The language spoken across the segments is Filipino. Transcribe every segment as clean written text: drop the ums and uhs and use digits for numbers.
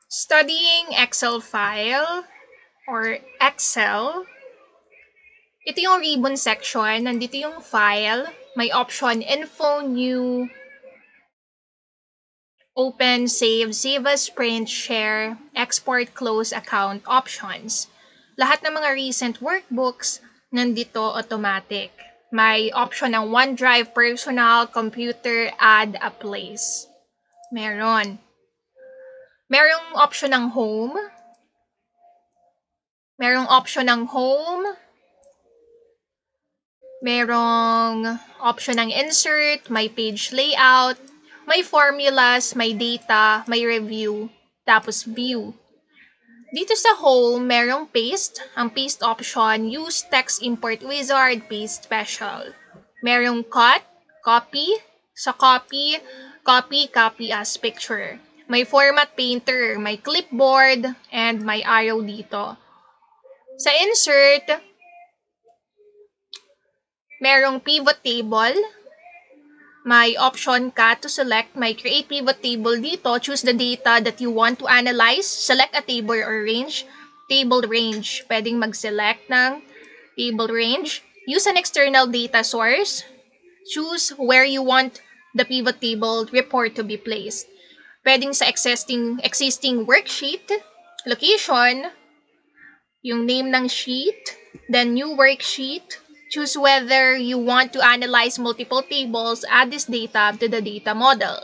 Studying Excel file or Excel. Ito yung ribbon section. Nandito yung file. May option info, new, open, save, save as, print, share, export, close account options. Lahat ng mga recent workbooks nandito automatic. May option ng OneDrive, personal, computer, add a place. Merong option ng home. Merong option ng home. Merong option ng insert, may page layout, may formulas, may data, may review, tapos view. Dito sa home, merong paste. Ang paste option, use text import wizard, paste special. Merong cut, copy. Sa copy, copy as picture. May format painter, may clipboard, and may arrow dito. Sa insert, merong pivot table. May option ka to select. May create pivot table dito. Choose the data that you want to analyze. Select a table or range. Table range. Pwedeng mag-select ng table range. Use an external data source. Choose where you want the pivot table report to be placed. Pwedeng sa existing worksheet. Location. Yung name ng sheet. Then new worksheet. Choose whether you want to analyze multiple tables, add this data to the data model.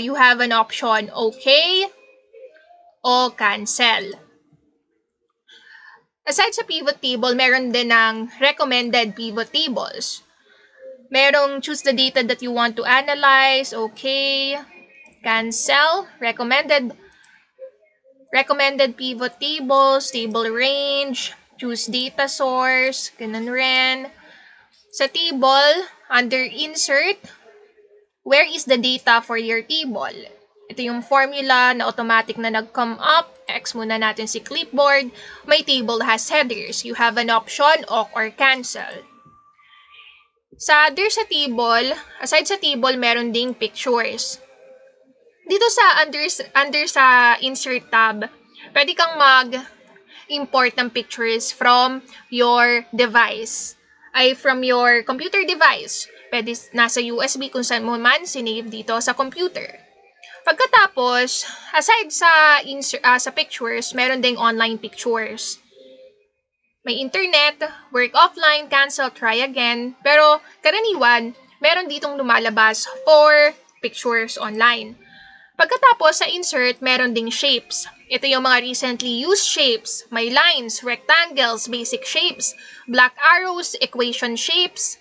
You have an option OK o cancel. Aside sa pivot table, meron din ng recommended pivot tables. Merong choose the data that you want to analyze, OK, cancel, recommended pivot tables, table range, choose data source, ganun rin. Sa table, under insert, where is the data for your table? Ito yung formula na automatic na nag-come up. X muna natin si clipboard. My table has headers. You have an option, awk or cancel. Sa table, aside sa table, meron ding pictures. Dito sa under sa insert tab, pwede kang import ng pictures from your device. From your computer device. Pwede nasa USB kung saan mo man sinave dito sa computer. Pagkatapos, aside sa pictures, meron ding online pictures. May internet, work offline, cancel, try again. Pero karaniwan, meron ditong lumalabas for pictures online. Pagkatapos sa insert, meron ding shapes. Ito yung mga recently used shapes. May lines, rectangles, basic shapes, black arrows, equation shapes,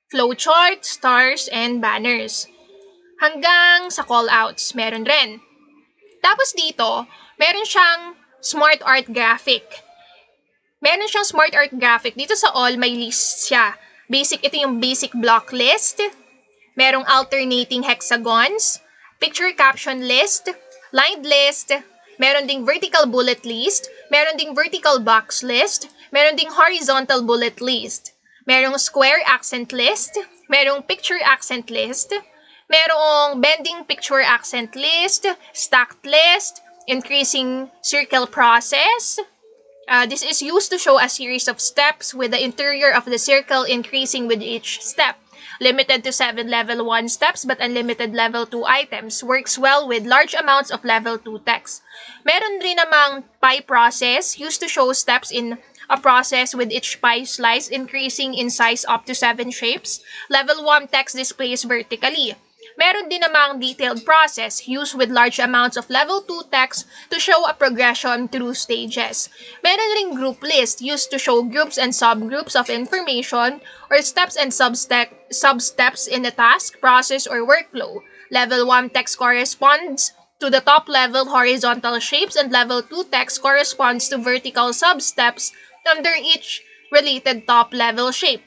flowchart, stars, and banners. Hanggang sa callouts, meron rin. Tapos dito, meron siyang smart art graphic. Dito sa all, may list siya. Ito yung basic block list. Merong alternating hexagons, picture caption list, lined list, meron ding vertical bullet list, meron ding vertical box list, meron ding horizontal bullet list, merong square accent list, merong picture accent list, merong bending picture accent list, stacked list, increasing circle process. This is used to show a series of steps with the interior of the circle increasing with each step. Limited to 7 level 1 steps but unlimited level 2 items. Works well with large amounts of level 2 text. Meron rin namang pie process used to show steps in a process with each pie slice increasing in size up to 7 shapes. Level 1 text displays vertically. Meron din namang detailed process used with large amounts of level 2 text to show a progression through stages. Meron ring group list used to show groups and subgroups of information or steps and substeps in a task, process, or workflow. Level 1 text corresponds to the top level horizontal shapes and level 2 text corresponds to vertical substeps under each related top level shape.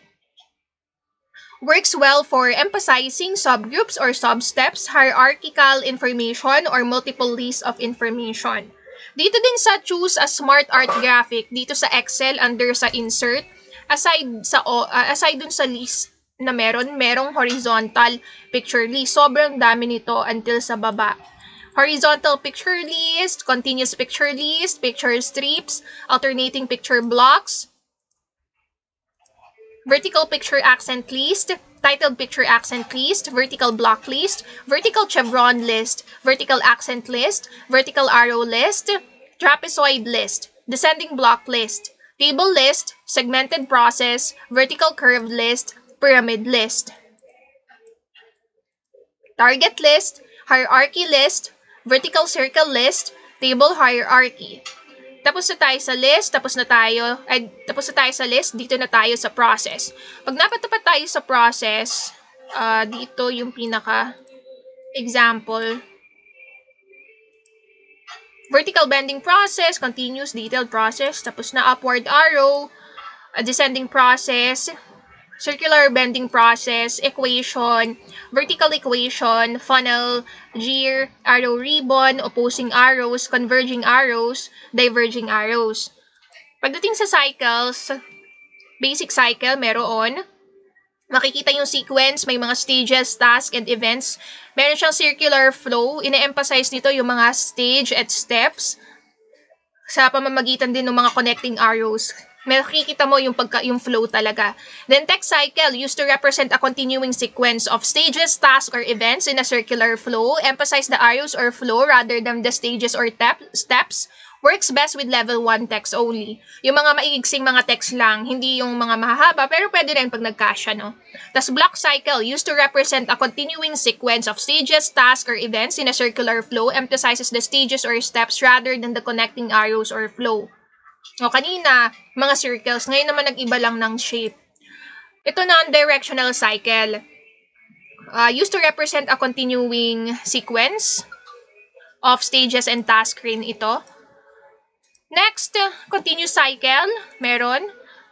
Works well for emphasizing subgroups or substeps, hierarchical information, or multiple lists of information. Dito din sa choose a smart art graphic, dito sa Excel under sa insert, aside dun sa list na merong horizontal picture list. Sobrang dami nito until sa baba. Horizontal picture list, continuous picture list, picture strips, alternating picture blocks, vertical picture accent list, titled picture accent list, vertical block list, vertical chevron list, vertical accent list, vertical arrow list, trapezoid list, descending block list, table list, segmented process, vertical curve list, pyramid list. Target list, hierarchy list, vertical circle list, table hierarchy. Tapos na tayo sa list, tapos na tayo sa list, dito na tayo sa process. Pag napatapat tayo sa process, dito yung pinaka example. Vertical bending process, continuous detailed process, tapos na upward arrow, descending process, circular bending process, equation, vertical equation, funnel, gear, arrow ribbon, opposing arrows, converging arrows, diverging arrows. Pagdating sa cycles, basic cycle, meron. Makikita yung sequence, may mga stages, tasks, and events. Meron siyang circular flow. Ine-emphasize nito yung mga stage at steps sa pamamagitan din ng mga connecting arrows. Makikita mo yung flow talaga. Then text cycle used to represent a continuing sequence of stages, tasks, or events in a circular flow. Emphasize the arrows or flow rather than the stages or steps. Works best with level 1 text only. Yung mga maiigsing mga text lang, hindi yung mga mahahaba, pero pwede rin pag nagkasya, no? Tas block cycle used to represent a continuing sequence of stages, tasks, or events in a circular flow. Emphasizes the stages or steps rather than the connecting arrows or flow. O kanina, mga circles. Ngayon naman nag-iba lang ng shape. Ito non-directional cycle. Used to represent a continuing sequence of stages and tasks rin ito. Next, continuous cycle. Meron.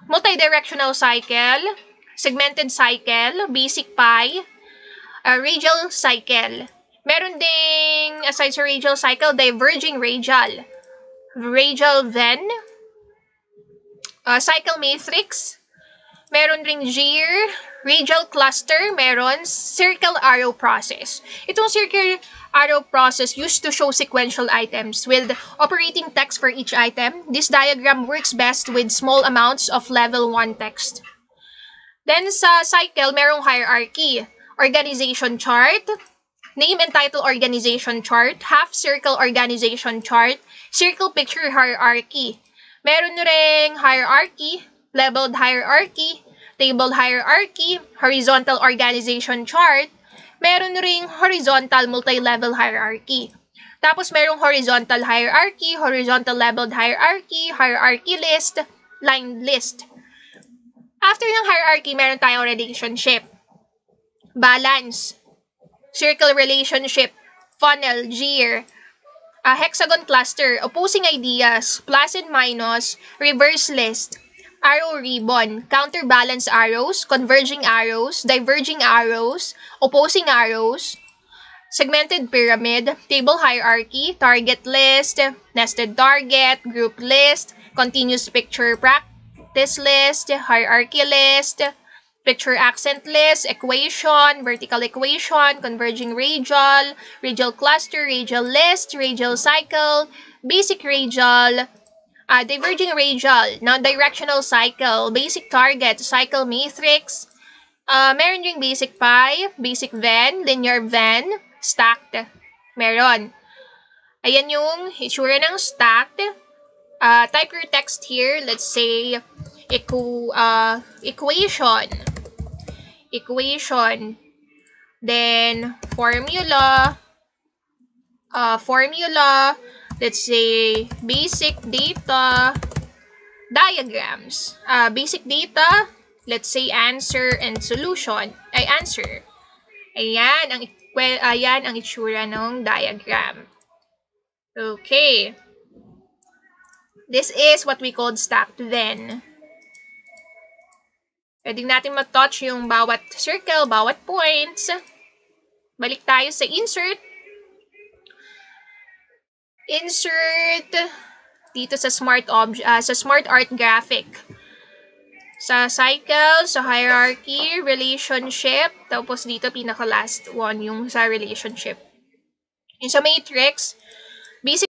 Multidirectional cycle. Segmented cycle. Basic pi. Radial cycle. Meron ding, aside sa radial cycle, diverging radial. Radial Venn. Cycle matrix, meron ring gear, radial cluster, meron circle arrow process. Itong circle arrow process used to show sequential items with operating text for each item. This diagram works best with small amounts of level 1 text. Then sa cycle, merong hierarchy, organization chart, name and title organization chart, half circle organization chart, circle picture hierarchy. Meron ring hierarchy, labeled hierarchy, table hierarchy, horizontal organization chart, meron ring horizontal multi-level hierarchy. Tapos merong horizontal hierarchy, horizontal labeled hierarchy, hierarchy list, line list. After ng hierarchy, meron tayong relationship, balance, circle relationship, funnel, gear, hexagon cluster, opposing ideas, plus and minus, reverse list, arrow ribbon, counterbalance arrows, converging arrows, diverging arrows, opposing arrows, segmented pyramid, table hierarchy, target list, nested target, group list, continuous picture practice list, hierarchy list, picture accent list, equation, vertical equation, converging radial, radial cluster, radial list, radial cycle, basic radial, diverging radial, non-directional cycle, basic target, cycle matrix, meron yung basic pi, basic Venn, linear Venn, stacked. Meron. Ayan yung itsura ng stacked. Type your text here, let's say, equation, then formula, let's say basic data, diagrams, basic data, let's say answer and solution, answer. Ayan ang itsura ng diagram. Okay. This is what we called stacked Venn. Pwede natin matouch yung bawat circle, bawat points. Balik tayo sa insert. Insert dito sa smart art graphic. Sa cycle, sa hierarchy, relationship, tapos dito pinaka last one yung sa relationship. Yung sa matrix, basic